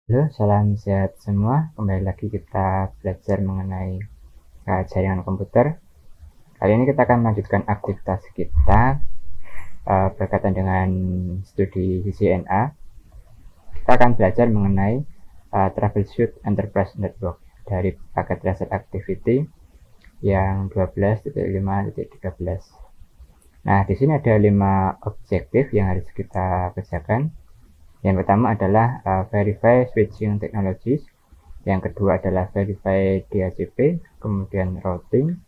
Halo, salam sehat semua. Kembali lagi kita belajar mengenai jaringan komputer. Kali ini kita akan melanjutkan aktivitas kita berkaitan dengan studi CCNA. Kita akan belajar mengenai Troubleshoot Enterprise Network dari paket Reset Activity yang 12.5.13. Nah, di sini ada 5 objektif yang harus kita kerjakan. Yang pertama adalah verify switching technologies. Yang kedua adalah verify DHCP, kemudian routing.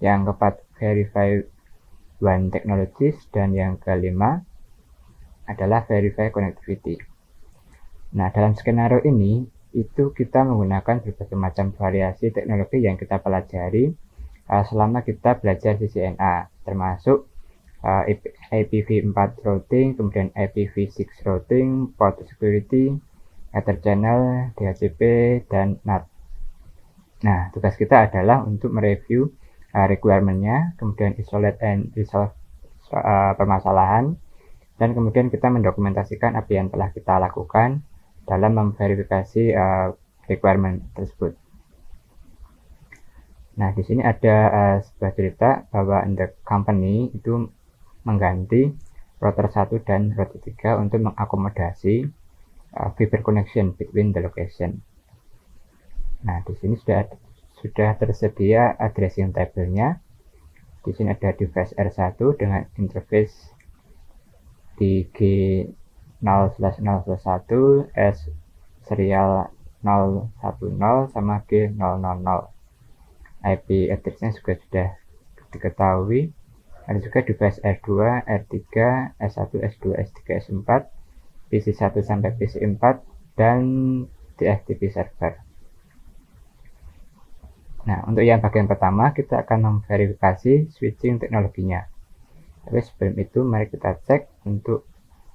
Yang keempat verify WAN technologies, dan yang kelima adalah verify connectivity. Nah, dalam skenario ini itu kita menggunakan berbagai macam variasi teknologi yang kita pelajari selama kita belajar CCNA, termasuk IPv4 routing, kemudian IPv6 routing, port security, ether channel, DHCP, dan NAT. Nah, tugas kita adalah untuk mereview requirement-nya, kemudian isolate and resolve permasalahan, dan kemudian kita mendokumentasikan apa yang telah kita lakukan dalam memverifikasi requirement tersebut. Nah, di sini ada sebuah cerita bahwa the company itu mengganti router 1 dan router 3 untuk mengakomodasi fiber connection between the location. Nah, di sini sudah tersedia addressing table-nya. Di sini ada device R1 dengan interface di G0/0/1, S serial 010 sama G000. IP address-nya juga sudah diketahui. Ada juga device R2, R3, S1, S2, S3, S4, PC1 sampai PC4, dan DFTP server. Nah, untuk yang bagian pertama kita akan memverifikasi switching teknologinya. Tapi sebelum itu mari kita cek untuk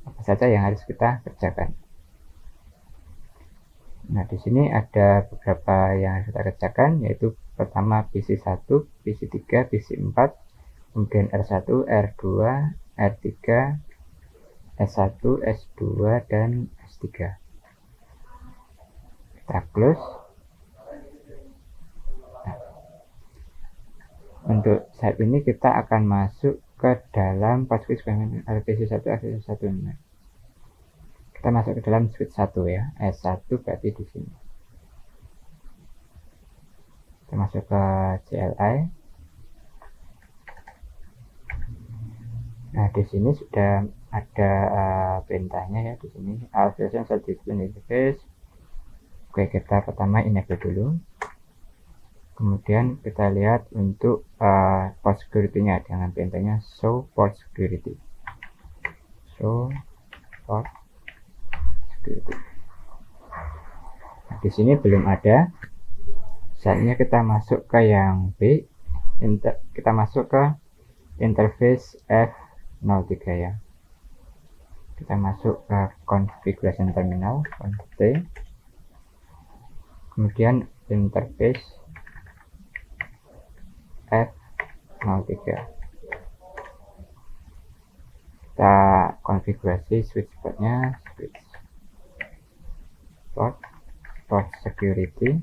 apa saja yang harus kita kerjakan. Nah, di sini ada beberapa yang harus kita kerjakan, yaitu pertama PC1, PC3, PC4, kemudian R1, R2, R3, S1, S2, dan S3. Kita close. Nah, untuk saat ini kita akan masuk ke dalam switch PC1, AC1. Nah, kita masuk ke dalam switch 1 ya, S1 berarti di sini. Kita masuk ke CLI. Nah, di sini sudah ada perintahnya ya di sini. Version display interface. Oke, kita pertama enable dulu. Kemudian kita lihat untuk port security-nya dengan perintahnya show port security. Show port security. Nah, di sini belum ada. Saatnya kita masuk ke yang B. Kita masuk ke interface F03 ya. Kita masuk ke configuration terminal, T. Kemudian interface F03. Kita konfigurasi switch portnya, switch port security,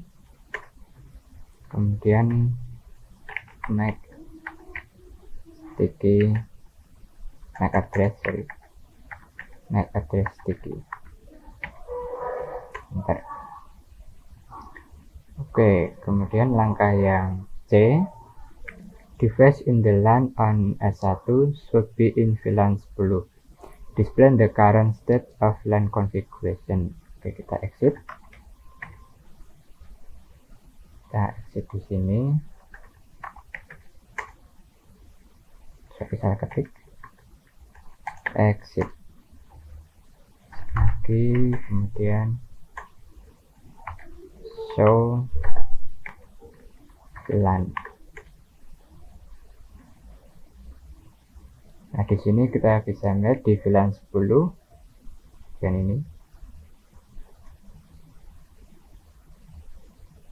kemudian MAC address sticky. Bentar. Oke, kemudian langkah yang C, device in the LAN on S1 should be in VLAN 10. Display the current state of LAN configuration. Oke, kita exit. Kita exit di sini. Bisa ketik exit lagi, kemudian show LAN. Nah, di sini kita bisa melihat di VLAN 10 dan ini.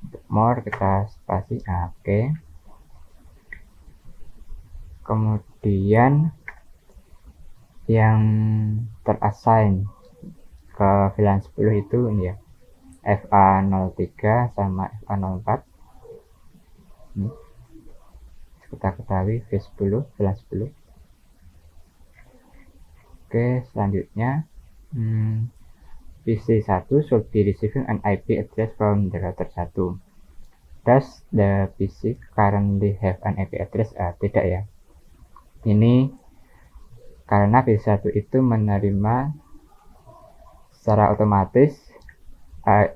Untuk more kita spasi. Oke. Kemudian yang terassign ke VLAN 10 itu ini ya, FA03 sama FA04. Ini kita ketahui V10 VLAN 10. Oke, selanjutnya PC1 should be receiving an IP address from the router 1. Does the PC currently have an IP address? Tidak ya. Ini karena PC1 itu menerima secara otomatis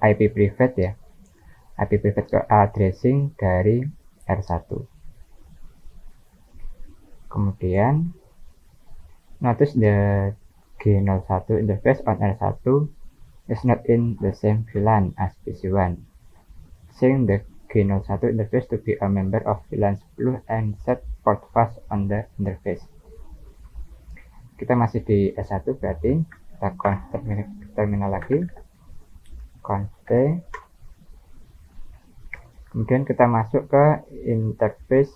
IP private ya. IP private addressing dari R1. Kemudian notice the G01 interface on R1 is not in the same VLAN as PC1, saying the G01 interface to be a member of VLAN 10 and set port fast on the interface. Kita masih di S1, berarti kita conf terminal lagi, conf, kemudian kita masuk ke interface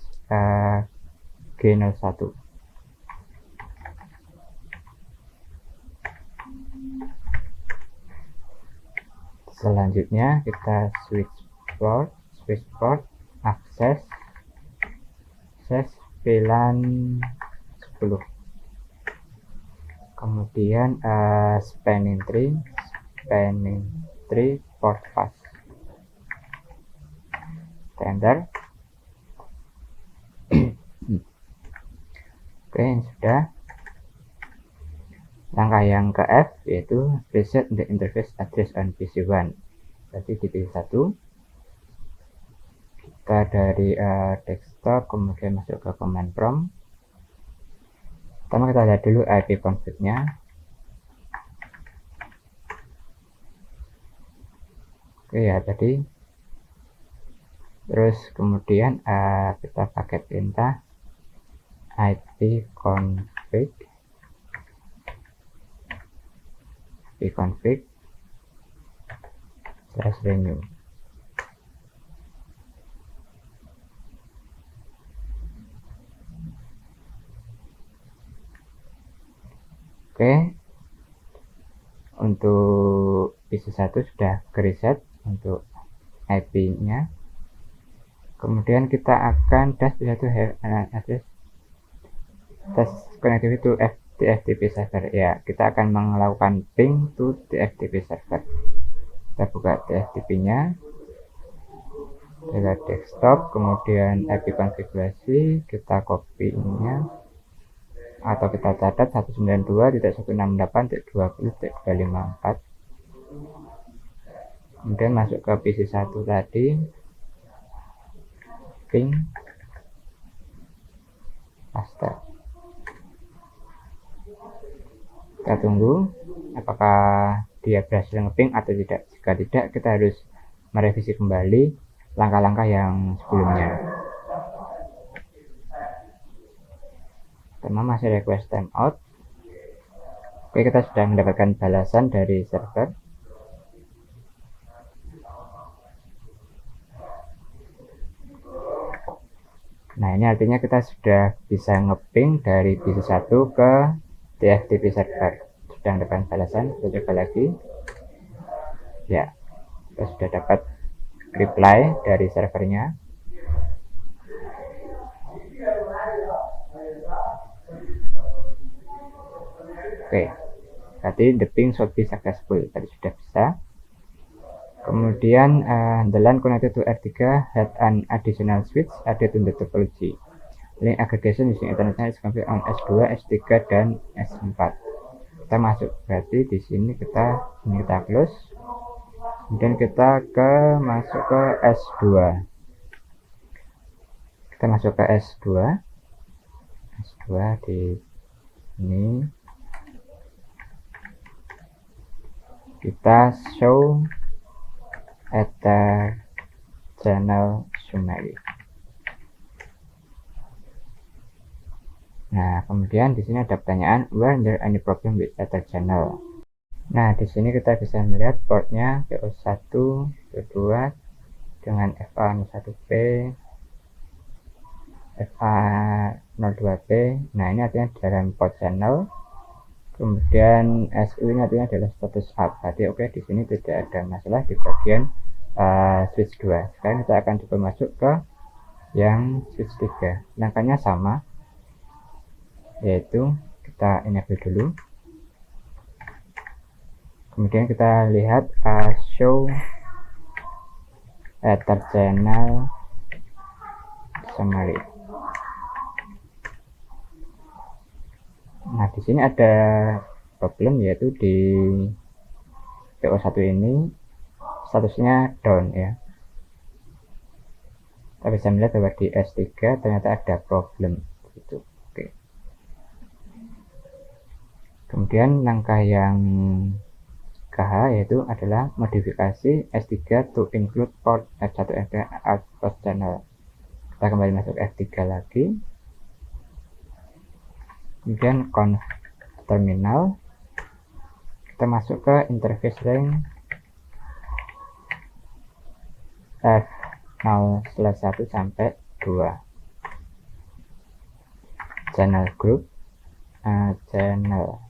G01. Selanjutnya kita switch port akses VLAN 10. Kemudian spanning tree port fast. Enter. Oke, ini sudah. Langkah yang ke F yaitu reset the interface address on PC1. Berarti di PC1 kita dari desktop kemudian masuk ke command prompt. Pertama kita lihat dulu IP config-nya. Oke ya tadi. Terus kemudian kita pakai perintah ipconfig /renew. Oke, untuk PC1 sudah reset untuk IP-nya. Kemudian kita akan test connectivity to TFTP server. Ya, kita akan melakukan ping to TFTP server. Kita buka TFTP-nya, kita desktop, kemudian IP konfigurasi, kita copy-nya atau kita catat 192.168.20.254. Kemudian masuk ke PC1 tadi, ping, paste. Kita tunggu apakah dia berhasil ngeping atau tidak. Jika tidak, kita harus merevisi kembali langkah-langkah yang sebelumnya. Pertama masih request timeout. Oke, kita sudah mendapatkan balasan dari server. Nah, ini artinya kita sudah bisa ngeping dari PC1 ke TFTP server. Sudah mendapatkan balasan. Kita coba lagi. Ya, kita sudah dapat reply dari servernya. Oke, berarti the ping should be successful. Tadi sudah bisa. Kemudian the LAN connected to R3 had an additional switch added in the topology. Link aggregation using Ethernet is configured on S2, S3 dan S4. Kita masuk, berarti di sini kita close. Kemudian kita masuk ke S2. Kita masuk ke S2 di sini. Kita show Ether channel summary. Nah, kemudian di sini ada pertanyaan, were there any problem with Ether channel? Nah, di sini kita bisa melihat portnya PO1, PO2 dengan FA01P, FA02P. Nah, ini artinya dalam port channel. Kemudian SU ini artinya adalah status up. Berarti oke, di sini tidak ada masalah di bagian switch 2. Sekarang kita akan coba masuk ke yang switch 3. Langkahnya sama, yaitu kita enable dulu. Kemudian kita lihat show ether channel summary. Nah, di sini ada problem, yaitu di PO1 ini statusnya down ya. Kita bisa melihat bahwa di S3 ternyata ada problem gitu. Oke. Kemudian langkah yang KH yaitu adalah modifikasi S3 to include port F1 F2 output channel. Kita kembali masuk F3 lagi. Kemudian conf terminal. Kita masuk ke interface ring F0/1 sampai 2. Channel group channel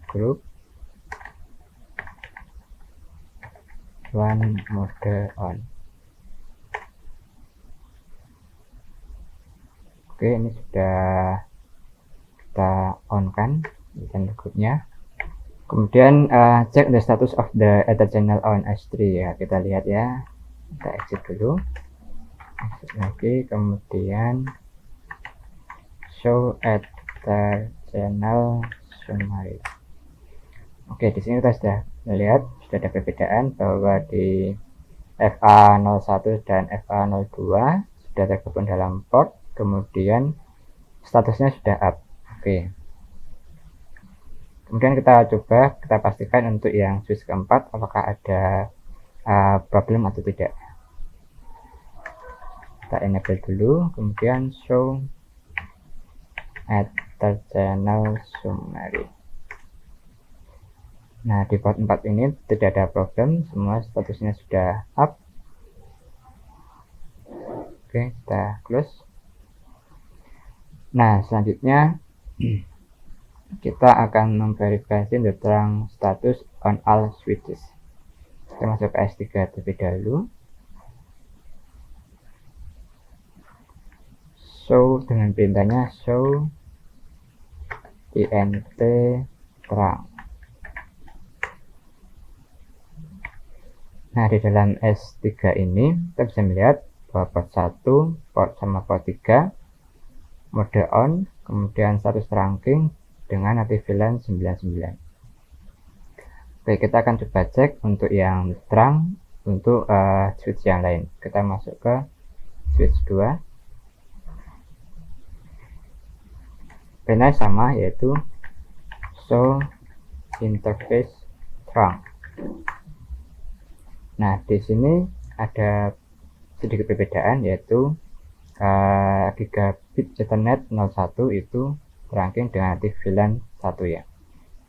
group one mode on. Oke, ini sudah kita on kan channel groupnya. Kemudian check the status of the ether channel on S3 ya, kita lihat ya. Kita exit dulu, exit lagi, kemudian show ether channel summary. Oke, di sini kita sudah melihat sudah ada perbedaan bahwa di FA01 dan FA02 sudah tergabung dalam port, kemudian statusnya sudah up. Oke. Kemudian kita coba, kita pastikan untuk yang switch keempat apakah ada problem atau tidak. Kita enable dulu, kemudian show ether channel summary. Nah, di port 4 ini tidak ada problem, semua statusnya sudah up. Oke, kita close. Nah, selanjutnya kita akan memverifikasi tentang status on all switches. Kita masuk ke S3 terlebih dahulu. Show dengan perintahnya show int terang. Nah, di dalam S3 ini kita bisa melihat bahwa port 1, port sama port 3 mode on, kemudian status trunking dengan native VLAN 99. Oke, kita akan coba cek untuk yang terang untuk switch yang lain. Kita masuk ke switch 2. Perintahnya sama, yaitu show interface terang. Nah, di sini ada sedikit perbedaan, yaitu gigabit Ethernet 01 itu terangking dengan native VLAN 1 ya.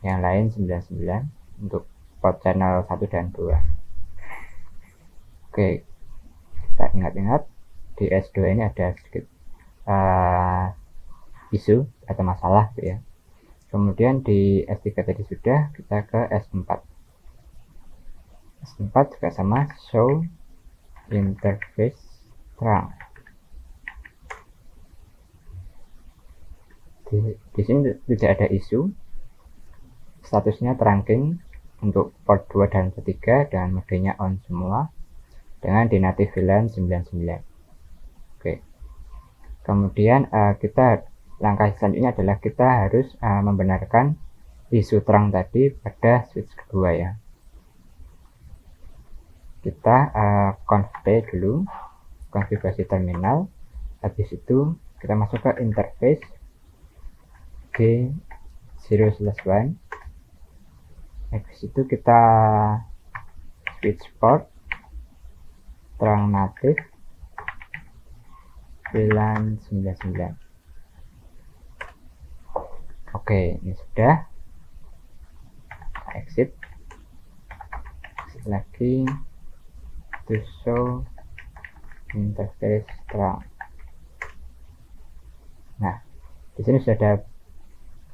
Yang lain 99 untuk port channel 1 dan 2. Oke, kita ingat-ingat di S2 ini ada sedikit isu atau masalah ya. Kemudian di S3 tadi sudah, kita ke S4. S4 juga sama, show interface terang. Di sini tidak ada isu, statusnya trunking untuk port 2 dan 3 dan modenya on semua dengan di native VLAN 99. Oke. Kemudian langkah selanjutnya adalah kita harus membenarkan isu terang tadi pada switch kedua ya. Kita config dulu, konfigurasi terminal. Habis itu kita masuk ke interface G0/1. Habis itu kita switch port terang native VLAN 99. Oke, ini sudah. Exit lagi to show interface terang. Nah, di sini sudah ada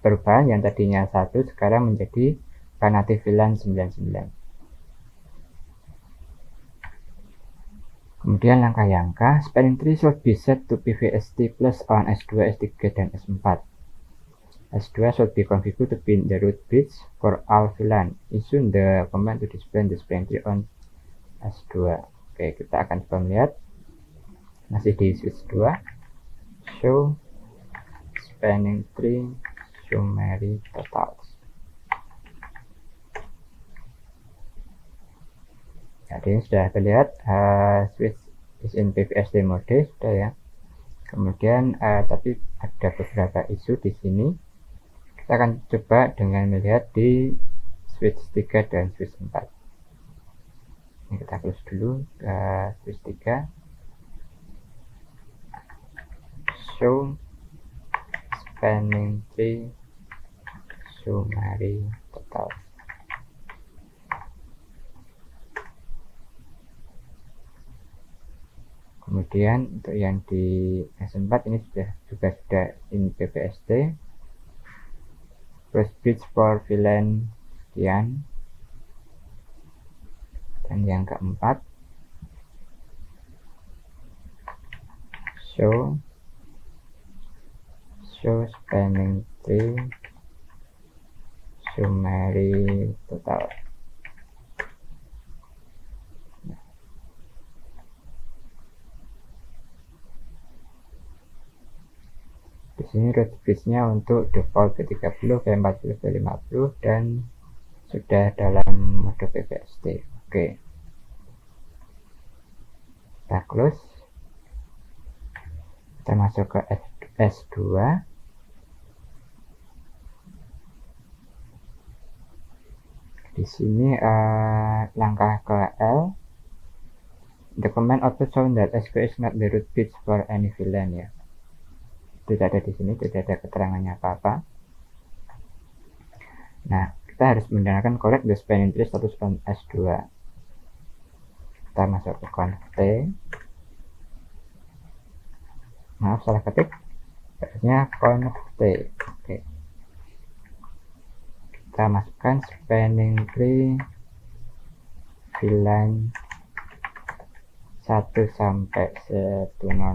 perubahan yang tadinya 1 sekarang menjadi native VLAN 99. Kemudian langkah yang K, spanning tree should be set to PVST plus on S2, S3, dan S4. S2 should be configured to be the root bits for all VLAN. Issue the command to display the spanning tree on S2. Oke, kita akan coba melihat masih di switch 2. Show spanning tree summary totals. Jadi ini sudah terlihat switch is in PVST mode sudah ya. Kemudian tapi ada beberapa isu di sini. Kita akan coba dengan melihat di switch 3 dan switch 4. Ini kita close dulu ke switch 3. Show spanning tree summary total. Kemudian untuk yang di S4 ini juga sudah in PVST. First bits for VLAN sekian. Dan yang keempat, show spanning tree summary total. Di sini root bits-nya untuk default V30, V40, V50 dan sudah dalam mode PVST. Oke. Kita close. Kita masuk ke S2. Di sini langkah ke L. The command output shown that SQ is not the root bits for any VLAN ya. Tidak ada di sini, tidak ada keterangannya apa-apa. Nah, kita harus menggunakan correct the spanning tree status on S2. Kita masuk ke conft. Maaf, salah ketik. Harusnya conft. Oke. Kita masukkan spanning tree VLAN 1 sampai 1005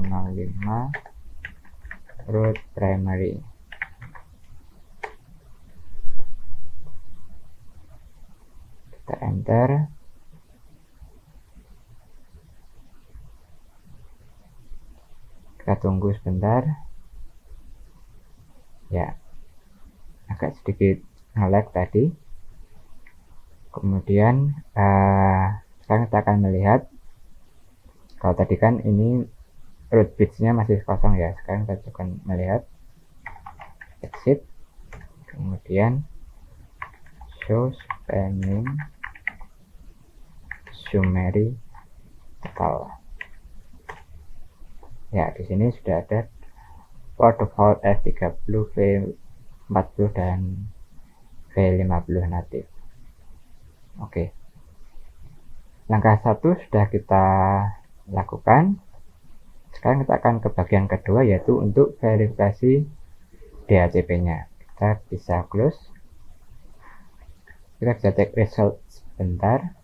root primary. Kita enter. Kita tunggu sebentar. Ya, agak sedikit nge-lag tadi. Kemudian sekarang kita akan melihat, kalau tadi kan ini root bits-nya masih kosong ya. Sekarang kita coba melihat exit, kemudian show spanning summary total. Ya, di sini sudah ada for default F30, V40 dan V50 native. Oke. Langkah 1 sudah kita lakukan. Sekarang kita akan ke bagian kedua, yaitu untuk verifikasi DHCP-nya. Kita bisa close. Kita bisa cek result sebentar.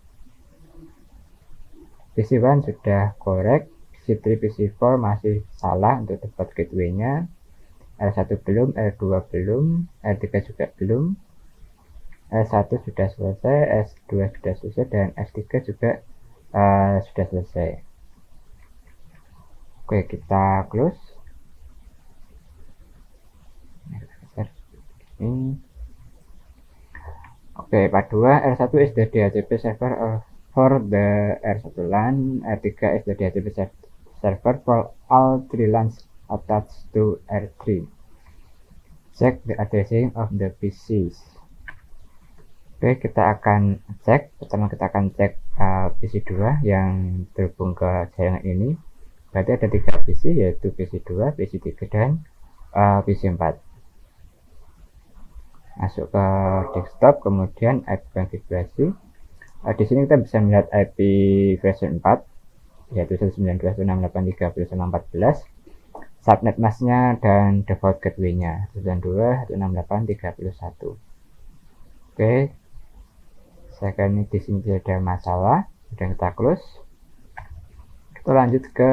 PC1 sudah correct, PC3, PC4 masih salah untuk default gateway-nya. L1 belum, L2 belum, L3 juga belum. S1 sudah selesai, S2 sudah selesai, dan S3 juga sudah selesai. Oke, kita close. Ini. Oke, part 2, R1 is the DHCP server for the R1 LAN, R3 is the DHCP server for all 3 LANs attached to R3. Check the addressing of the PCs. Oke, kita akan cek. Pertama kita akan cek PC2 yang terhubung ke jaringan ini. Berarti ada 3 PC, yaitu PC2, PC3, dan PC4. Masuk ke desktop, kemudian IP konfigurasi. Di sini kita bisa melihat IP version 4, yaitu 192.168.3.14. subnet masknya dan default gateway-nya 192.168.31. Oke, saya ini di sini ada masalah, sudah kita close. Kita lanjut ke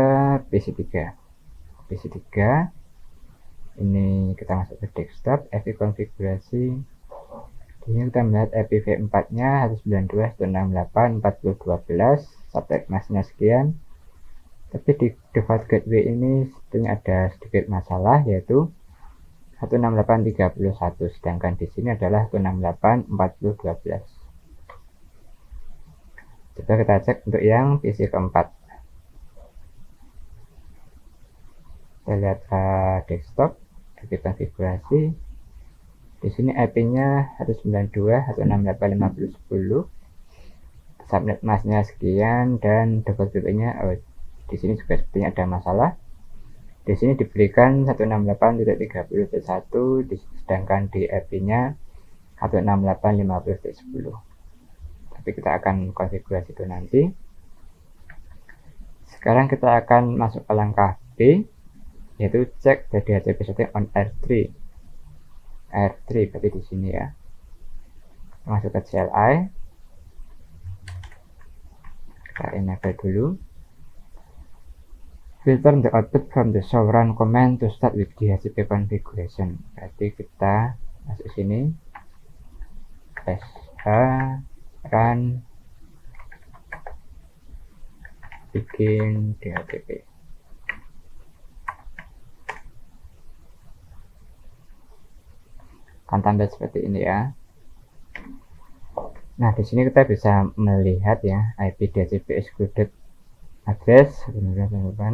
PC3. Ini kita masuk ke desktop, IP konfigurasi. Di sini kita melihat IPv4 nya 192.168.4012, subnet masknya sekian. Tapi di default gateway ini sebetulnya ada sedikit masalah, yaitu 168.31, sedangkan di sini adalah 168.4012. Coba kita cek untuk yang PC keempat. Kita lihat desktop, IP konfigurasi. Di sini IP-nya 192.168.5010, subnet masknya sekian, dan default gateway-nya di sini juga sepertinya ada masalah. Di sini diberikan 168.30.1, sedangkan di IP-nya 168.50.10. Tapi kita akan konfigurasi itu nanti. Sekarang kita akan masuk ke langkah B, yaitu cek DHCP setting on R3. R3 berarti di sini ya. Masuk ke CLI. Kita enable dulu. Filter the output from the show run command to start with DHCP configuration. Berarti kita masuk sini, sh run bikin DHCP. Akan tampil seperti ini ya. Nah, di sini kita bisa melihat ya IP DHCP excluded address 31.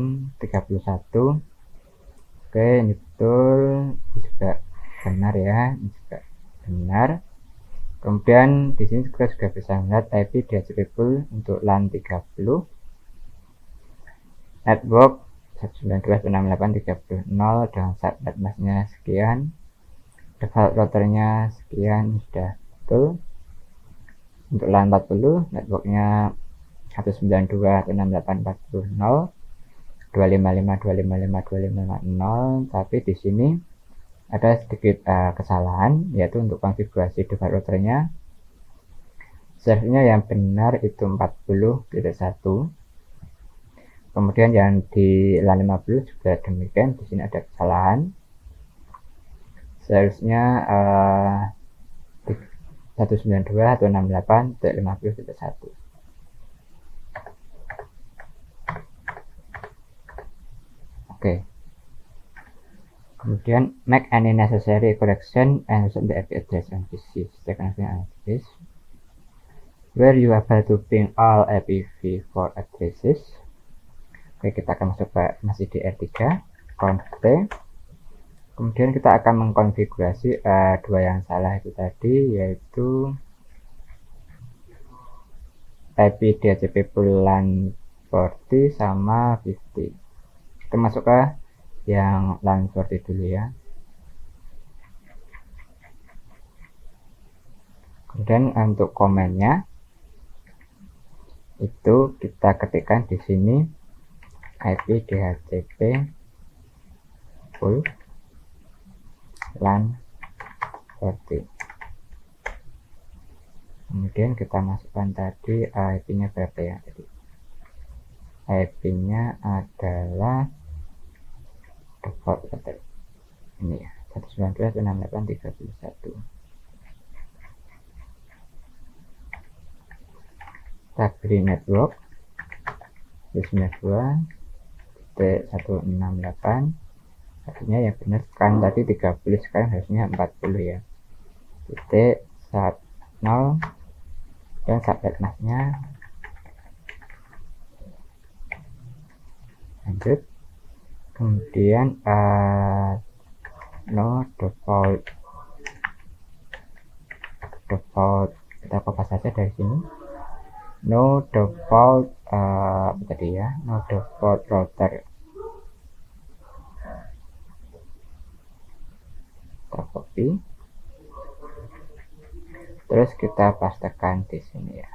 Oke, ini betul, ini juga benar ya, ini juga benar. Kemudian di sini kita juga bisa melihat IP DHCP pool untuk LAN 30, network 192.168.30.0 dengan subnet masknya sekian, default routernya sekian, sudah betul. Untuk LAN 40, networknya 192.168.40.0, 255.255.255.0, tapi di sini ada sedikit kesalahan, yaitu untuk konfigurasi default routernya, servernya yang benar itu 40.1. Kemudian yang di LAN 50 juga demikian, di sini ada kesalahan. Seharusnya 192.168.50.1. Oke. Kemudian make any necessary correction and set the IP address on PC. Second address where you are able to ping all IPv4 addresses. Oke, kita akan masuk ke masih di R3, conf-t. Kemudian kita akan mengkonfigurasi dua yang salah itu tadi, yaitu IP DHCP pool LAN 40 sama 50. Kita masuk ke yang LAN 40 dulu ya. Kemudian untuk komennya itu kita ketikkan di sini IP DHCP pool LAN 40. Kemudian kita masukkan tadi IP-nya berapa ya? Jadi IP-nya adalah default ini ya, 192.168.30.1. Kita beri network 192.168, artinya yang benar kan tadi 30, sekarang harusnya 40 ya. Titik 0 dan subnet masknya. Lanjut. Kemudian no default kita copy saja dari sini. No default apa tadi ya? No default router. Kita copy. Terus kita pastekan di sini ya.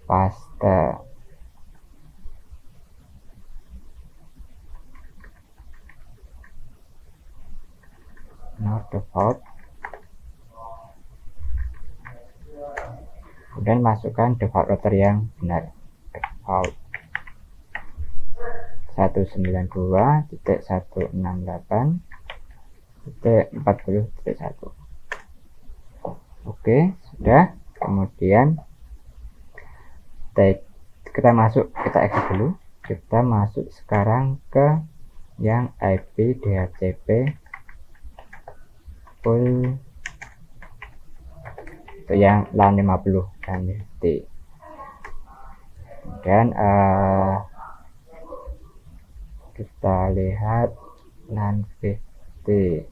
Paste. kemudian masukkan default router yang benar, default 192.168.40.1. Oke, sudah. Kemudian kita exit dulu. Kita masuk sekarang ke yang IP DHCP full untuk yang LAN 50 dan UT. Kemudian kita lihat LAN 50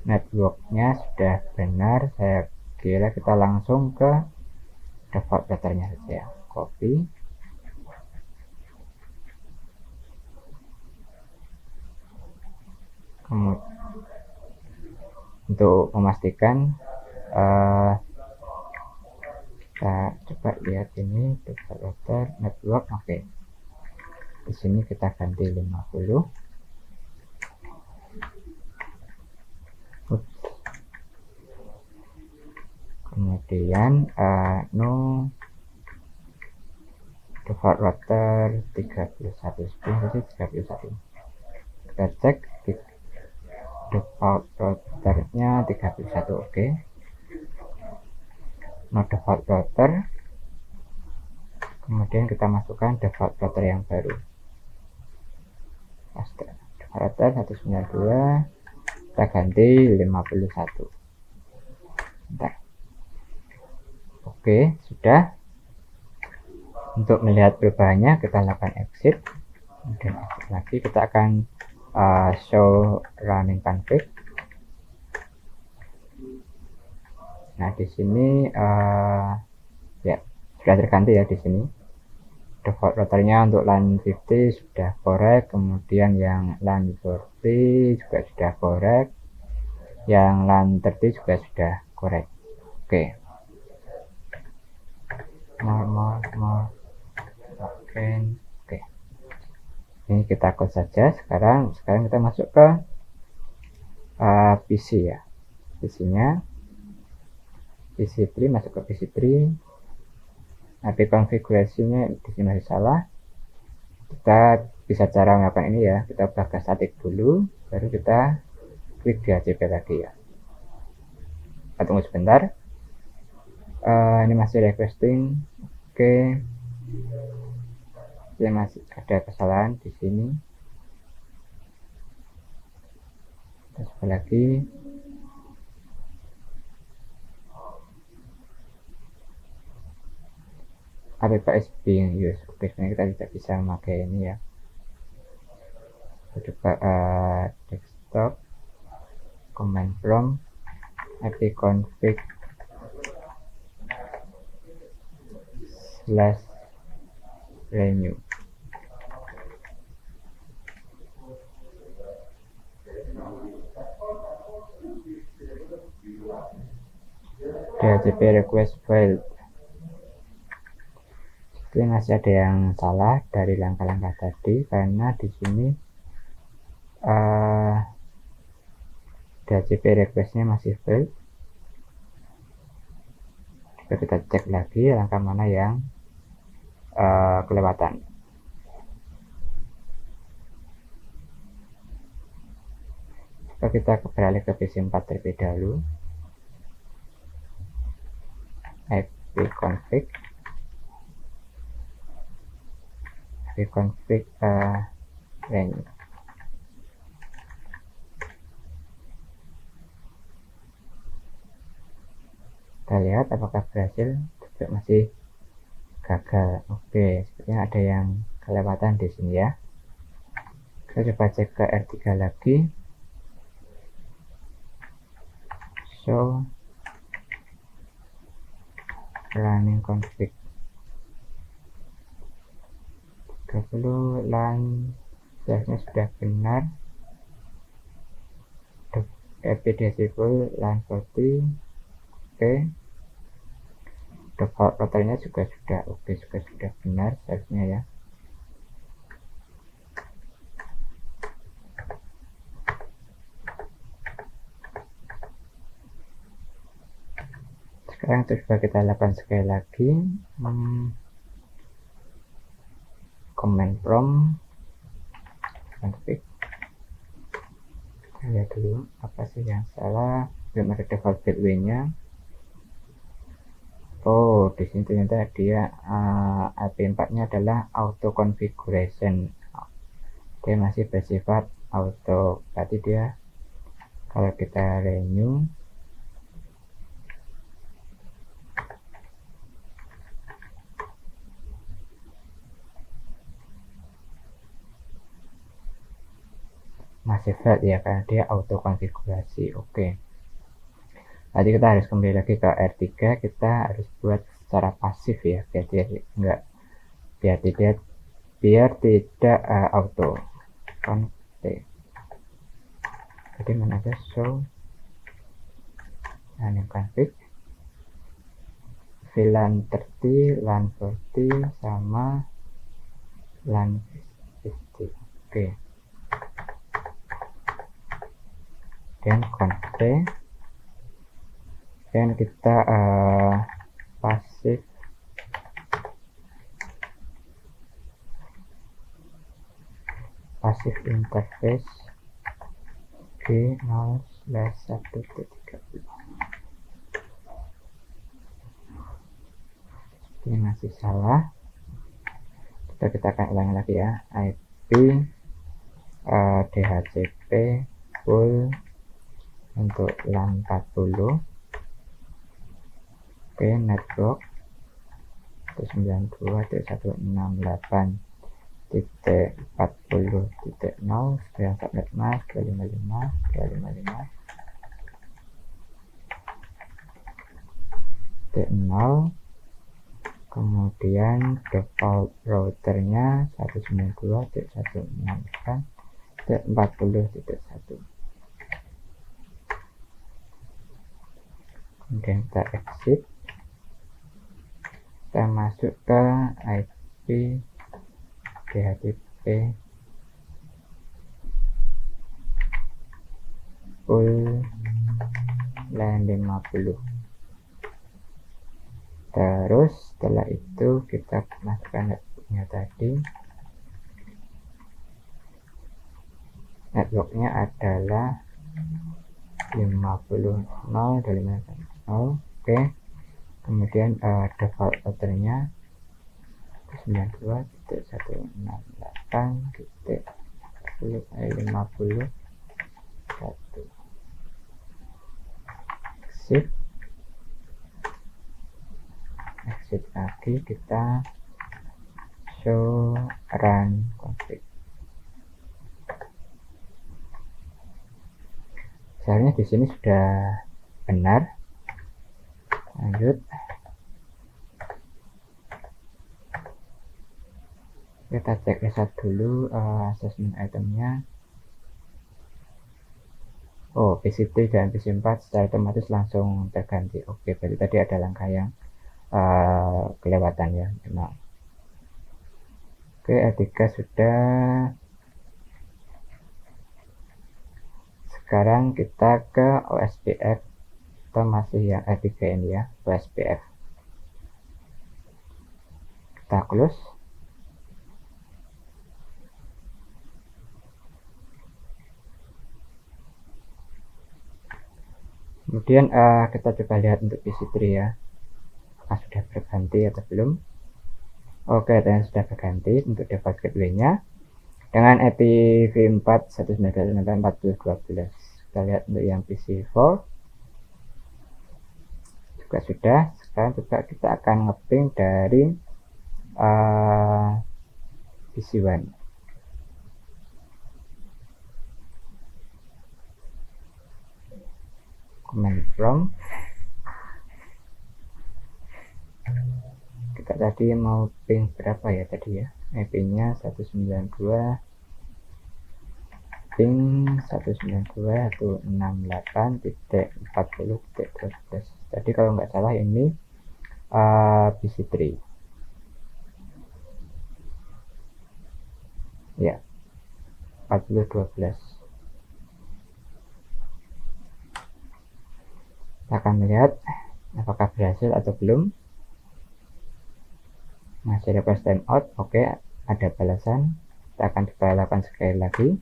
networknya sudah benar. Saya kira kita langsung ke default routernya saja, copy. Kemudian untuk memastikan kita coba lihat ini default router network. Oke, di sini kita ganti 50. Kemudian no default router 31 31. Kita cek default routernya 31. Oke. No default router. Kemudian kita masukkan default router yang baru. Default router 192, kita ganti 51. Bentar. Oke, sudah. Untuk melihat perubahannya kita lakukan exit. Kemudian exit lagi, kita akan show running config. Nah, di sini ya sudah terganti ya di sini. Default routernya untuk LAN 50 sudah correct, kemudian yang LAN 40 juga sudah correct, yang LAN 30 juga sudah correct. Oke. More. Oke. Ini kita close saja. Sekarang kita masuk ke PC ya. PC-nya PC3, masuk ke PC3. IP konfigurasinya di sini masih salah. Kita bisa cara melakukan ini ya. Kita ubah ke static dulu, baru kita klik DHCP lagi ya. Kita tunggu sebentar. Ini masih requesting. Oke. Ya, masih ada kesalahan di sini. Kita coba lagi. APK being used. Oke, sebenarnya kita tidak bisa memakai ini ya. Kita coba desktop command prompt ipconfig /renew. DHCP request failed. Ini masih ada yang salah dari langkah-langkah tadi, karena di sini DHCP requestnya masih failed. Coba kita cek lagi langkah mana yang kelewatan. Coba kita beralih ke PC4 terlebih dahulu. ipconfig renew. Kita lihat apakah berhasil. Juga masih gagal. Oke, sepertinya ada yang kelewatan di sini ya. Kita coba cek ke R3 lagi. Show running config 30 LAN size-nya sudah benar. DHCP LAN 40. Oke. Default routernya juga sudah oke, juga sudah benar size-nya ya. Sekarang coba kita lakukan sekali lagi. Command prompt config. Kita lihat dulu apa sih yang salah. Belum ada default gateway-nya. Oh, di sini ternyata dia IP4-nya adalah auto configuration. Dia masih bersifat auto. Berarti dia kalau kita renew masih flat ya, karena dia auto konfigurasi. Oke. Tadi kita harus kembali lagi ke R3, kita harus buat secara pasif ya, biar tidak auto config. Jadi mana aja show running config VLAN 30, LAN 40 sama LAN 50. Oke. Dan config, dan kita pasif interface G0/1.30. Ini masih salah. Kita akan ulangi lagi ya. IP DHCP full untuk LAN 40. Oke, network 92.168.40.0 yang subnet mask 255.0, kemudian default routernya 192.168.40.1. kemudian kita exit, kita masuk ke IP DHCP full LAN 50. Terus setelah itu kita masukkan networknya tadi. Networknya adalah 50.0. Oke. Kemudian default routernya 92.168.50.1. Exit lagi, kita show run config. Seharusnya di sini sudah benar. Lanjut, kita cek reset dulu assessment itemnya. Oh, PC3 dan PC4 secara otomatis langsung terganti. Oke, berarti tadi ada langkah yang kelewatan ya memang. Oke, R3 sudah. Sekarang kita ke OSPF, atau masih yang R3 ini ya, OSPF. Kita close. Kemudian kita coba lihat untuk PC3 ya, apakah sudah berganti atau belum. Oke, dan sudah berganti untuk default gateway-nya dengan IPv4 192.168.40.12. Kita lihat untuk yang PC4 juga sudah. Sekarang juga kita akan ngeping dari PC1. Command prompt, kita tadi mau ping berapa ya tadi ya, IP nya 192 ping 192.168.40.12. Tadi kalau nggak salah ini PC3 ya, 40.12. kita akan melihat apakah berhasil atau belum. Masih request timeout. Oke, ada balasan. Kita akan dibalaskan sekali lagi.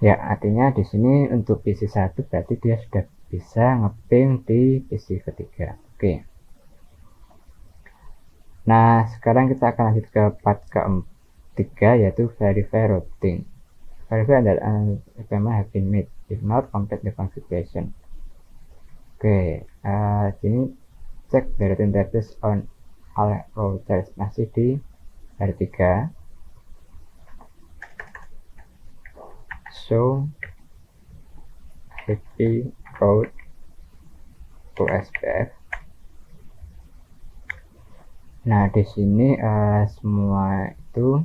Ya, artinya di sini untuk PC 1 berarti dia sudah bisa ngeping di PC ketiga. Oke. Nah, sekarang kita akan lanjut ke part ketiga, yaitu verify routing. Verify adalah requirement have been made, if not complete the configuration. Oke, sini cek the routing interface on all routers, masih di R3. So IP route OSPF. Nah, di sini semua itu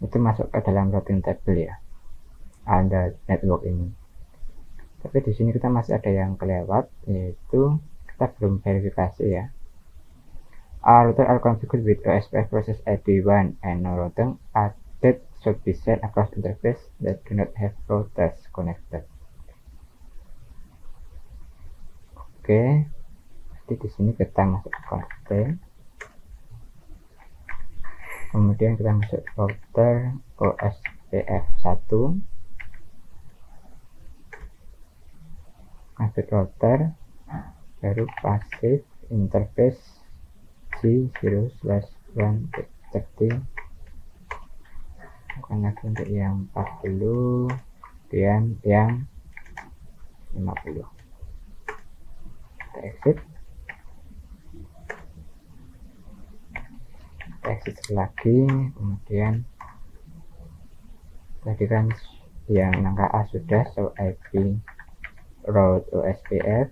masuk ke dalam routing table ya, ada network ini. Tapi di sini kita masih ada yang kelewat, yaitu kita belum verifikasi ya. Our router are configured with OSPF process ID 1 and no router added should be sent across interface that do not have routers connected. Oke, jadi di sini kita masuk ke config. Kemudian kita masuk router OSPF 1, config router, baru passive interface G0/130, bukan lagi untuk yang 40 dan yang 50. Kita exit lagi. Kemudian tadi kan yang angka A sudah, so IP route OSPF.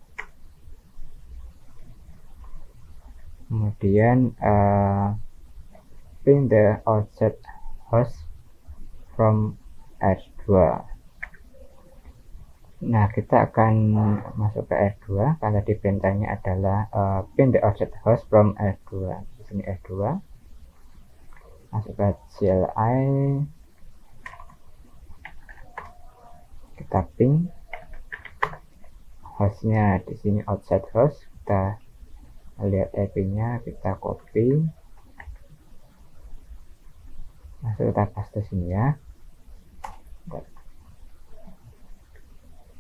Kemudian ping the outset host from R2. Nah, kita akan masuk ke R2 karena di perintahnya adalah ping the outset host from R2. Di sini R2, masuk ke CLI, kita ping hostnya. Di sini outset host, kita lihat IP-nya, kita copy, masuk, kita paste sini ya.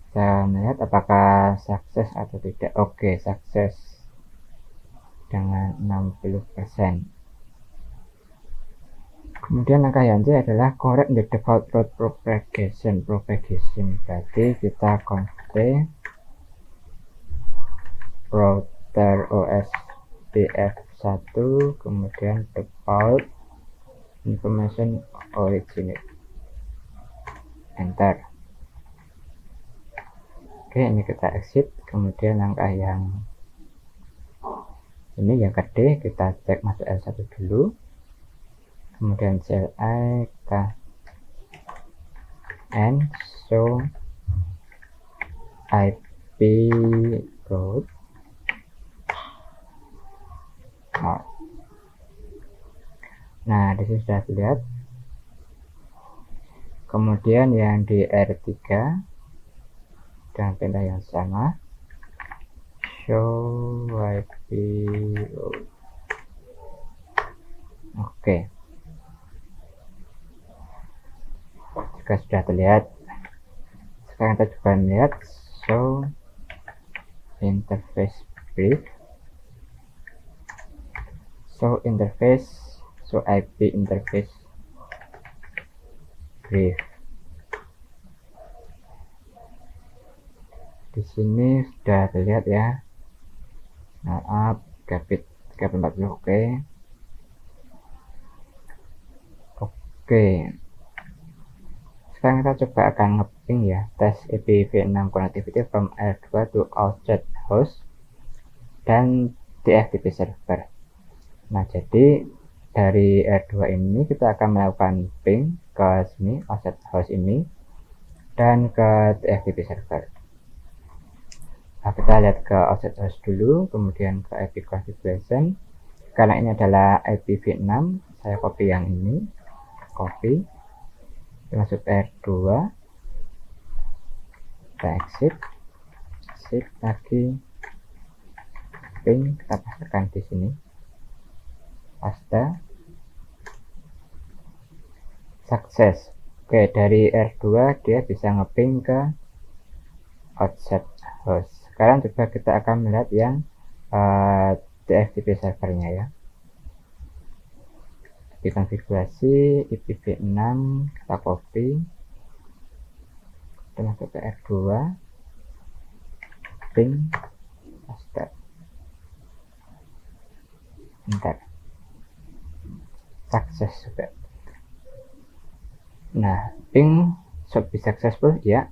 Kita melihat apakah sukses atau tidak. Oke, sukses dengan 60%. Kemudian langkah yang selanjutnya adalah correct the default route propagation. Berarti kita config router OSPF 1, kemudian default information originate, enter. Oke, ini kita exit. Kemudian langkah yang ini yang gede, kita cek masuk L1 dulu, kemudian CLI, kita and show IP route. Nah, di sini sudah dilihat. Kemudian yang di R3 dengan perintah yang sama, show IP route. Oke, juga sudah terlihat. Sekarang kita coba melihat show interface brief, show IP interface brief. Di sini sudah terlihat ya. Maaf, gabit 40. Oke. Sekarang kita coba akan ngeping ya, tes IPv6 connectivity from R2 to outset host dan DFTP server. Nah, jadi dari R2 ini kita akan melakukan ping ke sini, outset host ini, dan ke DFTP server. Nah, kita lihat ke outset host dulu, kemudian ke IP configuration. Karena ini adalah IPv6, saya copy yang ini, copy, masuk R2, kita exit. shift lagi, ping, kita pastikan di sini, paste, sukses. Oke, dari R2 dia bisa ngeping ke outset host. Sekarang coba kita akan melihat yang TFTP servernya ya. Di konfigurasi IPv6 kita copy, kita masuk ke R2, ping, paste, enter, sukses juga. Nah, ping should be successful ya,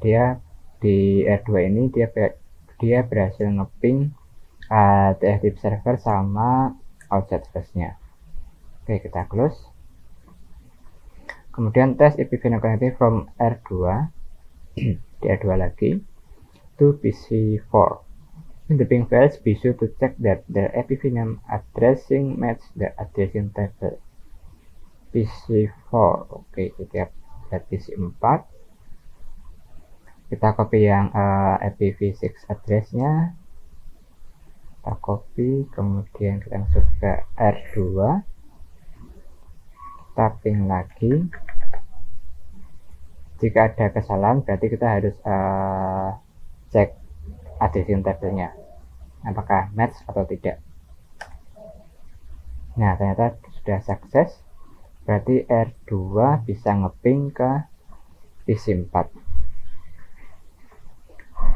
dia di R2 ini dia berhasil ngeping TFTP server sama outset hostnya. Oke, kita close. Kemudian tes IPv6 connectivity from R2 di R2 lagi to PC4. In the ping files, be sure to check that the IPv6 addressing match the addressing table. PC4, oke, kita lihat PC4. Kita copy yang IPv6 addressnya, kita copy, kemudian kita masuk ke R2, kita ping lagi. Jika ada kesalahan berarti kita harus cek addressing table-nya apakah match atau tidak. Nah, ternyata sudah sukses, berarti R2 bisa ngeping ke PC4.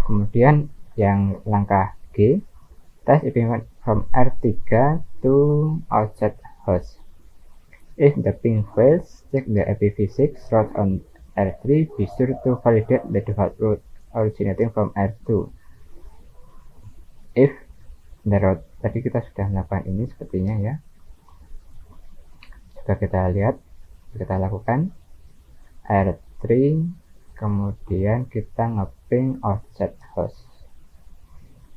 Kemudian yang langkah G, test IPv6 from R3 to outset host. If the ping fails, check the IPv6 route on R3. Be sure to validate the default route originating from R2. If the route, tadi kita sudah melakukan ini sepertinya ya. Coba kita lihat, kita lakukan R3, kemudian kita ngeping outset host.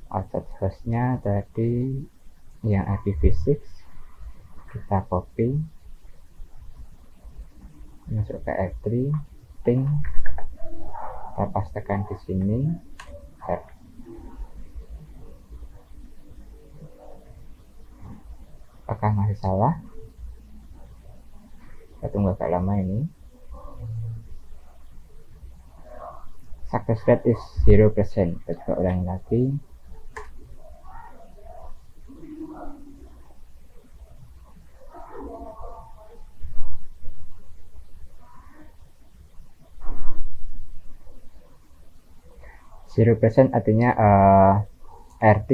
Outset hostnya tadi yang IPv6, kita copy, masuk ke R3, ping, kita pastekan di sini, apakah masih salah? Kita tunggu agak lama ini. Success rate is 0%. Kita coba ulangi lagi. %, artinya R3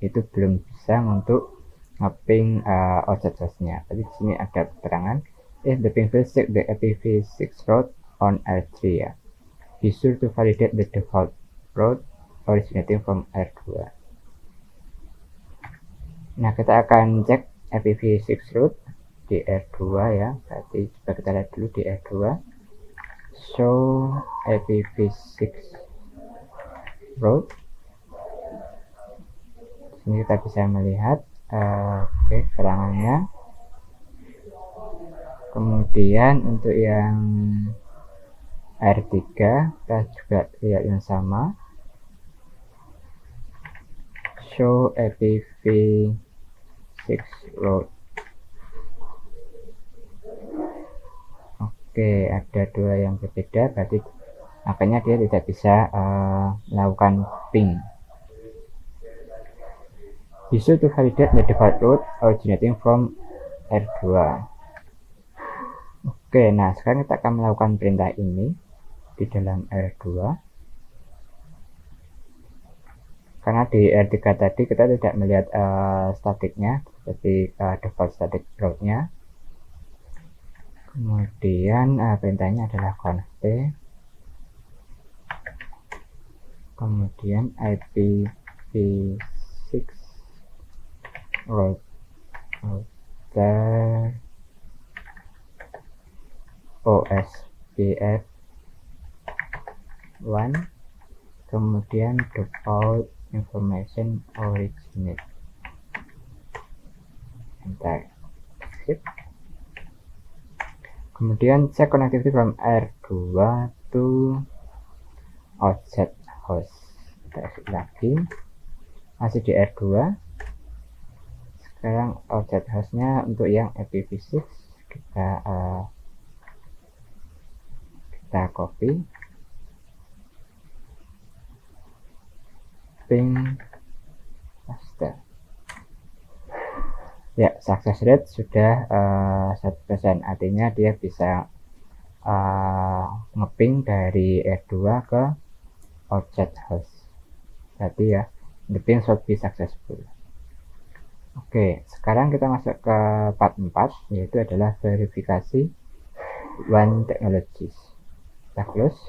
itu belum bisa untuk ngeping outset hostnya. Tadi di sini ada keterangan if the ping fails, check the IPv6 route on R3 ya. Be sure to validate the default route originating from R2. Nah, kita akan cek IPv6 route di R2 ya. Berarti coba kita lihat dulu di R2. Show IPv6 route. Ini kita bisa melihat keterangannya. Kemudian untuk yang R3 kita juga lihat yang sama, show IPv6 route. Oke, ada dua yang berbeda, berarti makanya dia tidak bisa melakukan ping. Be sure to validate the default route originating from R2. Oke, nah sekarang kita akan melakukan perintah ini di dalam R2. Karena di R3 tadi kita tidak melihat statiknya, seperti default static route-nya. Kemudian perintahnya adalah const, kemudian IPv6 route OSPF 1, kemudian default information originate, enter, shift. Kemudian check connectivity from R2 to outset host. Kita lagi, masih di R2. Sekarang object hostnya untuk yang IPv6 kita copy, ping, paste. Ya, success rate sudah 100%, artinya dia bisa ngeping dari R2 ke object host. Berarti ya, the ping should be successful. Oke, sekarang kita masuk ke part 4, yaitu adalah verifikasi WAN technologies. Kita close.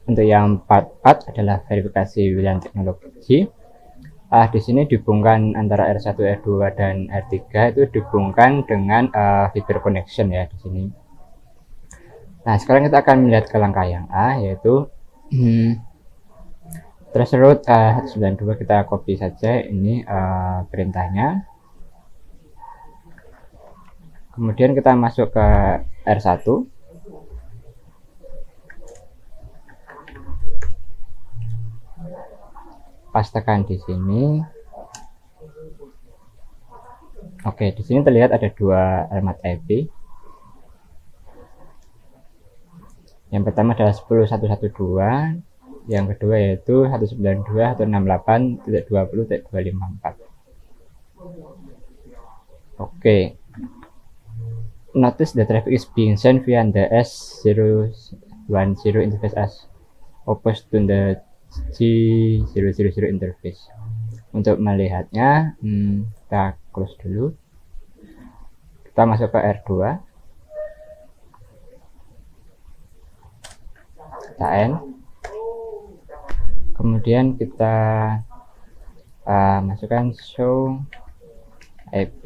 Untuk yang part 4 adalah verifikasi WLAN teknologi. Di sini dihubungkan antara R1, R2 dan R3 itu dihubungkan dengan fiber connection ya di sini. Nah, sekarang kita akan melihat ke langkah yang A, yaitu traceroute 192. Kita copy saja ini perintahnya. Kemudian kita masuk ke R1. Pastekan di sini. Oke, di sini terlihat ada dua alamat IP. Yang pertama adalah 10.112, yang kedua yaitu 192.168.20.254. Oke. Notice the traffic is being sent via the S010 interface as opposed to the G000 interface. Untuk melihatnya, kita close dulu. Kita masuk ke R2. Kita N. Kemudian kita masukkan show IP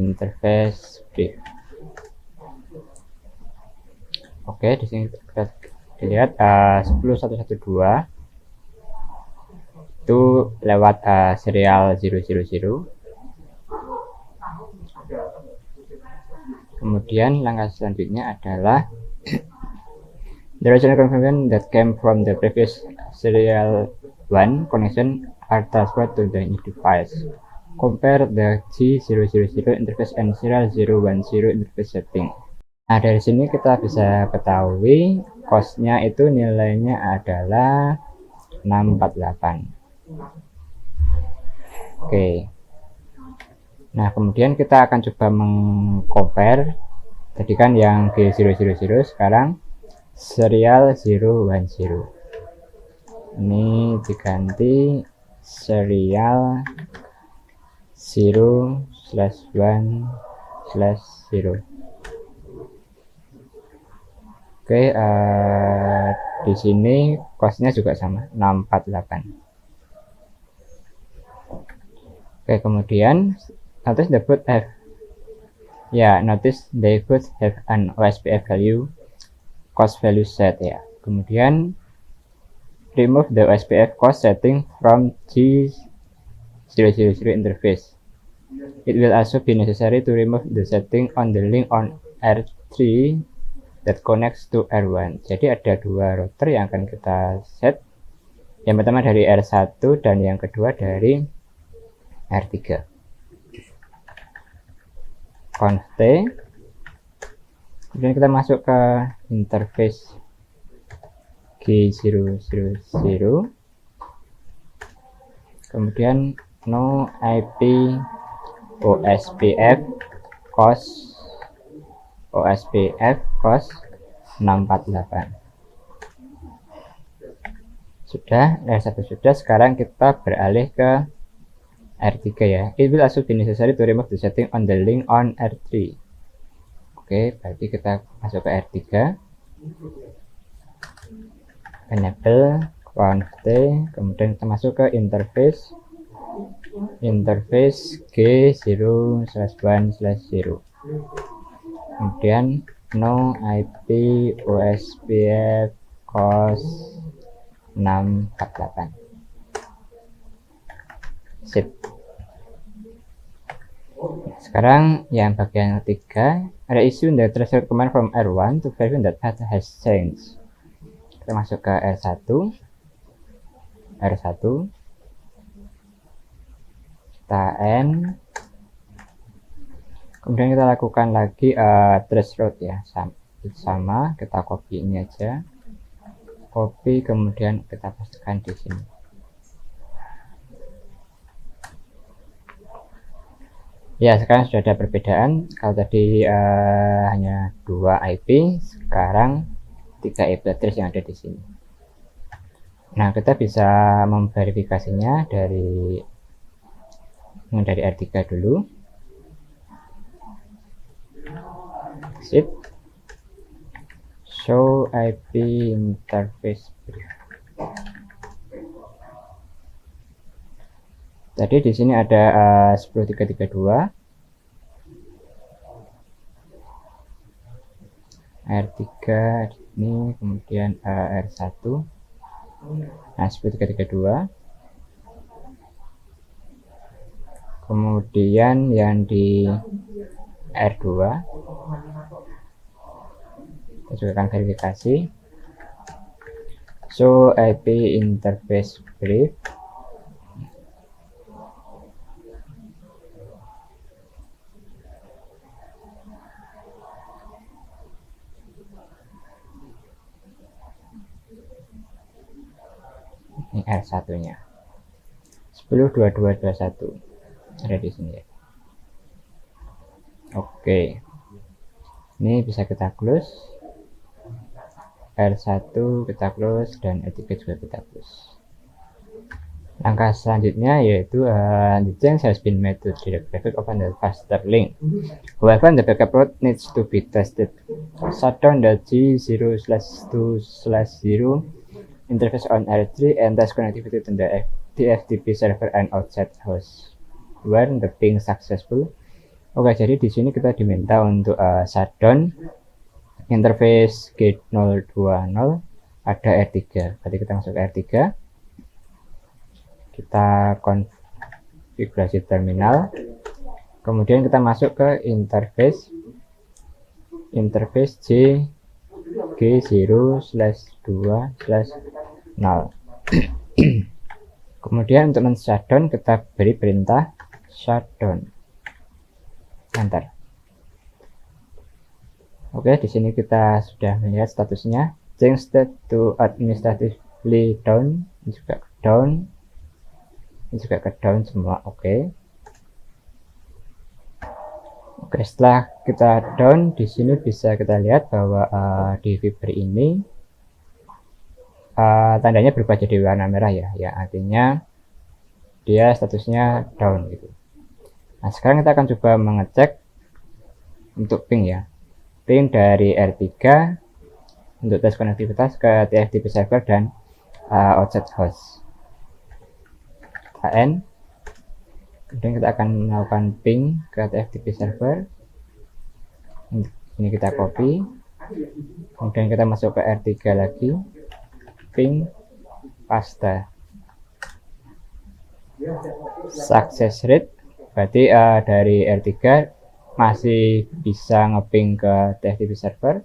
interface brief. Oke, di sini kita dilihat 10.112 itu lewat serial 000. Kemudian langkah selanjutnya adalah the original configuration that came from the previous serial 1 connection are transferred to the new device. Compare the G000 interface and serial 010 interface setting. Nah, dari sini kita bisa ketahui cost-nya itu nilainya adalah 648. Oke. Nah, kemudian kita akan coba meng-compare. Tadi kan yang G000, sekarang serial 010. Ini diganti serial 0/1/0. Oke, di sini cost-nya juga sama, 648. Oke, kemudian notice the boot have notice they both have an OSPF value cost value set ya. Kemudian remove the OSPF cost setting from G000 interface. It will also be necessary to remove the setting on the link on R3 that connects to R1. Jadi ada dua router yang akan kita set. Yang pertama dari R1 dan yang kedua dari R3. Const. Kemudian kita masuk ke interface G000. Kemudian no IP OSPF cost 648. Sudah, R1 sudah. Sekarang kita beralih ke R3 ya. It will also be necessary to remove the setting on the link on R3. Oke, berarti kita masuk ke R3. Enable const, kemudian kita masuk ke interface G0/1/0. Kemudian no IP OSPF cost 648. Sip. Sekarang yang bagian ketiga, reissue the threshold command from R1 to verify that path has changed. Kita masuk ke R1, kita N, kemudian kita lakukan lagi threshold ya, sama kita copy ini aja, copy, kemudian kita pastikan di sini. Ya, sekarang sudah ada perbedaan. Kalau tadi hanya 2 IP, sekarang 3 IP address yang ada di sini. Nah, kita bisa memverifikasinya dari R3 dulu. Exit, show IP interface brief. Tadi di sini ada 10332, R3 ini, kemudian R1. Nah, 10332. Kemudian yang di R2 kita juga akan verifikasi, show IP interface brief. Ini R1 nya 10.22.21 ada di sini ya. Oke, ini bisa kita close, R1 kita close, dan R3 juga kita close. Langkah selanjutnya yaitu the change has been made to direct traffic open the faster link. However, the backup route needs to be tested. Shut down the G0/2/0 interface on R3 and test connectivity to the FTP server and outside host. When the ping successful. Oke, jadi di sini kita diminta untuk shutdown interface G020 ada R3. Berarti kita masuk ke R3. Kita konfigurasi terminal. Kemudian kita masuk ke interface G0/2/0. Kemudian untuk men-shutdown kita beri perintah shutdown. Enter. Oke, di sini kita sudah melihat statusnya change state to administratively down. Ini juga ke down. Ini juga ke down semua. Oke, setelah kita down, di sini bisa kita lihat bahwa di fiber ini tandanya berubah jadi warna merah ya, artinya dia statusnya down gitu. Nah, sekarang kita akan coba mengecek untuk ping ya, ping dari R3 untuk tes konektivitas ke TFTP server dan outside host. N, kemudian kita akan melakukan ping ke TFTP server. Ini kita copy, kemudian kita masuk ke R3 lagi, ping, paste. Success rate berarti dari R3 masih bisa ngeping ke TFTP server.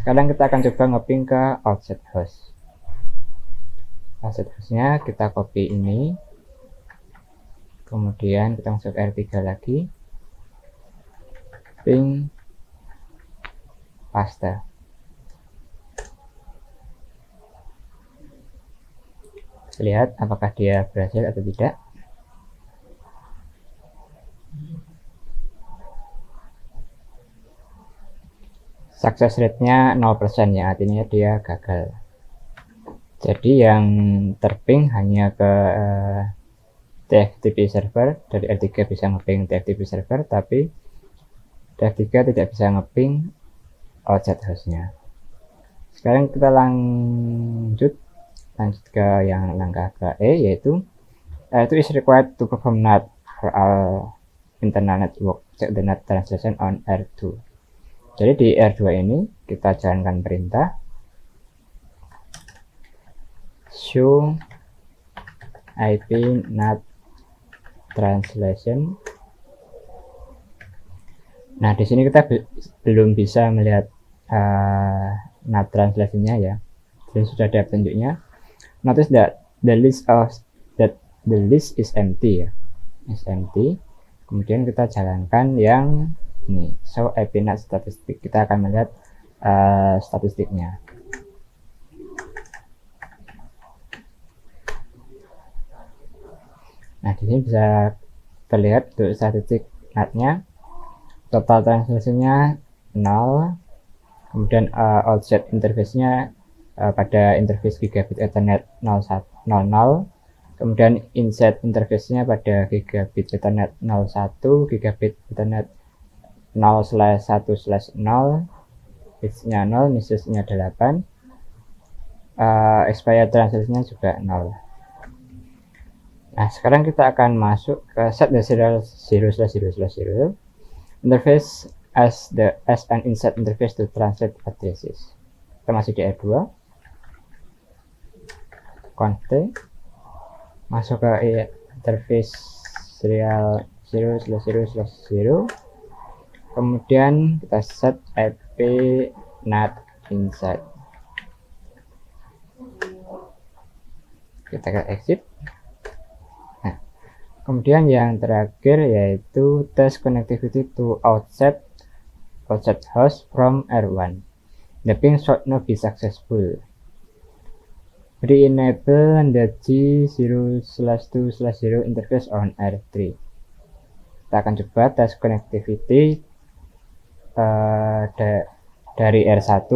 Sekarang kita akan coba ngeping ke outside host. Outside hostnya kita copy ini, kemudian kita masuk R3 lagi, ping, paste. Lihat apakah dia berhasil atau tidak. Success rate-nya 0% ya, artinya dia gagal. Jadi yang terping hanya ke TFTP server. Dari R3 bisa ngeping TFTP server, tapi TF3 tidak bisa ngeping outside hostnya. Sekarang kita lanjut ke yang langkah ke E, yaitu it is required to perform NAT for all internal network. Check the NAT translation on R2. Jadi di R2 ini kita jalankan perintah show IP NAT translation. Nah, di sini kita belum bisa melihat NAT translation-nya ya. dan sudah ada petunjuknya. Notice that the list is empty ya, is empty. Kemudian kita jalankan yang ini, show IPNet statistik. Kita akan melihat statistiknya. Nah, di sini bisa terlihat untuk statistik NAT-nya, total transaksinya 0, kemudian outset interface-nya pada interface gigabit Ethernet 00, kemudian inset interface-nya pada gigabit Ethernet 01, gigabit Ethernet 0/1/0, bits-nya 0, misses-nya 8, expired transaksinya juga 0. Nah, sekarang kita akan masuk ke set the serial 0/0/0 interface as an inset interface to translate addresses. Kita masih di R2, config, masuk ke interface serial 0/0/0, kemudian kita set IP NAT inset. Kita ke exit. Nah, kemudian yang terakhir yaitu test connectivity to outset host from R1. The ping should not be successful. Re-enable the G0/2/0 interface on R3. Kita akan coba tes connectivity dari R1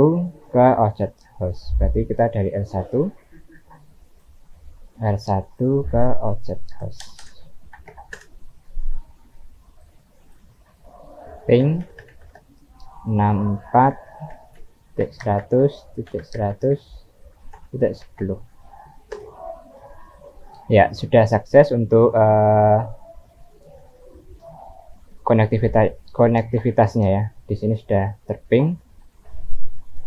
ke outset host. Berarti kita dari R1 ke outset host. Ping 64.100.100.10. Ya, sudah sukses untuk konektivitasnya ya. Di sini sudah terping.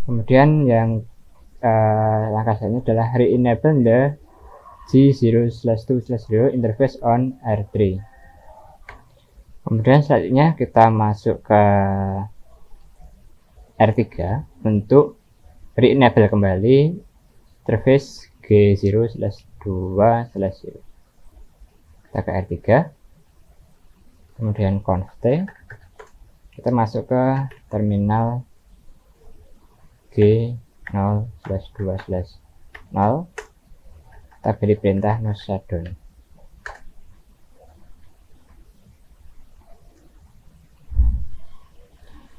Kemudian yang langkah selanjutnya adalah re-enable the G0/2/0 interface on R3. Kemudian selanjutnya kita masuk ke R3 untuk re-enable kembali interface G0/2/0. Kita ke R3, kemudian conft, kita masuk ke terminal G0/2/0, kita beri perintah no shutdown.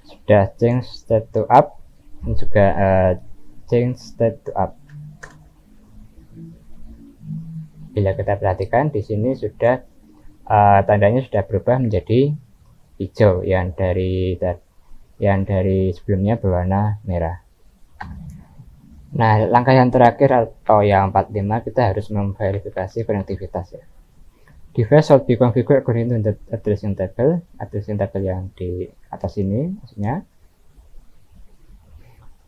Sudah change state to up dan juga change state to up. Bila kita perhatikan di sini sudah tandanya sudah berubah menjadi hijau, yang dari sebelumnya berwarna merah. Nah, langkah yang terakhir atau yang 45, kita harus memverifikasi konektivitas ya. Device should be configured according to the addressing table yang di atas ini maksudnya.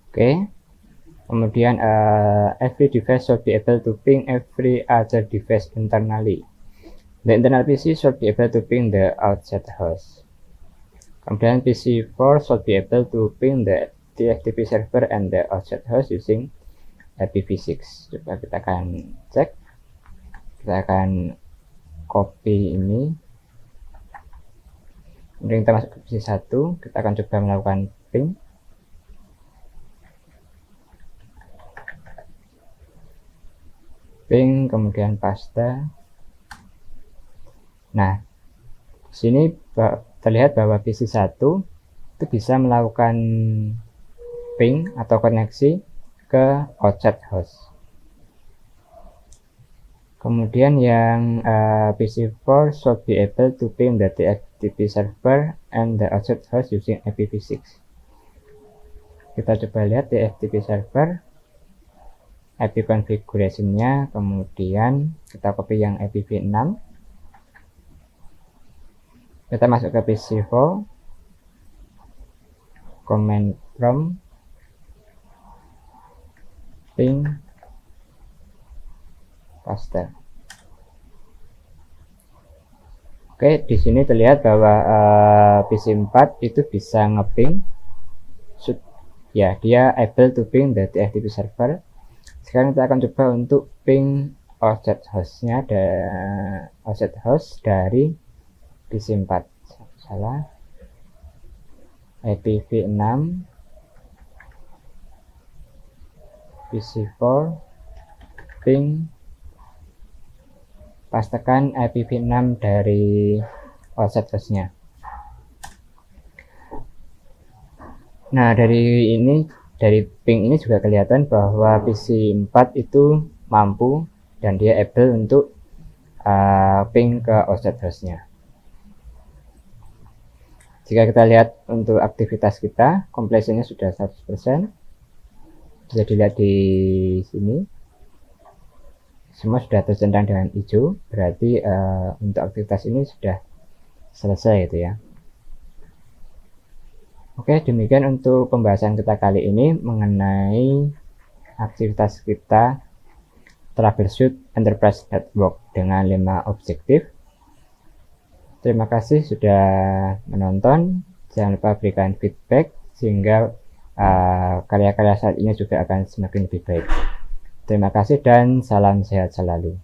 Oke. Kemudian every device should be able to ping every other device internally. The internal PC should be able to ping the outset host. Kemudian PC4 should be able to ping the TFTP server and the outset host using IPv6. Coba kita akan cek. Kita akan copy ini. Kemudian kita masuk ke PC1. Kita akan coba melakukan ping. Ping, kemudian paste. Nah, di sini terlihat bahwa PC1 itu bisa melakukan ping atau koneksi ke outset host. Kemudian yang PC4 should be able to ping the TFTP server and the outset host using IPv6. Kita coba lihat TFTP server, IP configuration-nya, kemudian kita copy yang IPv6. Kita masuk ke PC4, command prompt ping paste. Oke, di sini terlihat bahwa PC4 itu bisa ngeping, ya dia able to ping the TFTP server Sekarang kita akan coba untuk ping offset hostnya, offset host dari PC4. Salah, IPv6 PC4 ping, pastekan IPv6 dari offset hostnya. Nah, dari ping ini juga kelihatan bahwa PC4 itu mampu dan dia able untuk ping ke offset hostnya. Jika kita lihat untuk aktivitas kita, completionnya sudah 100%. Bisa dilihat di sini, semua sudah tercentang dengan hijau, berarti untuk aktivitas ini sudah selesai gitu ya. Oke, demikian untuk pembahasan kita kali ini mengenai aktivitas kita troubleshoot enterprise network dengan 5 objektif. Terima kasih sudah menonton. Jangan lupa berikan feedback sehingga karya-karya saat ini juga akan semakin lebih baik. Terima kasih dan salam sehat selalu.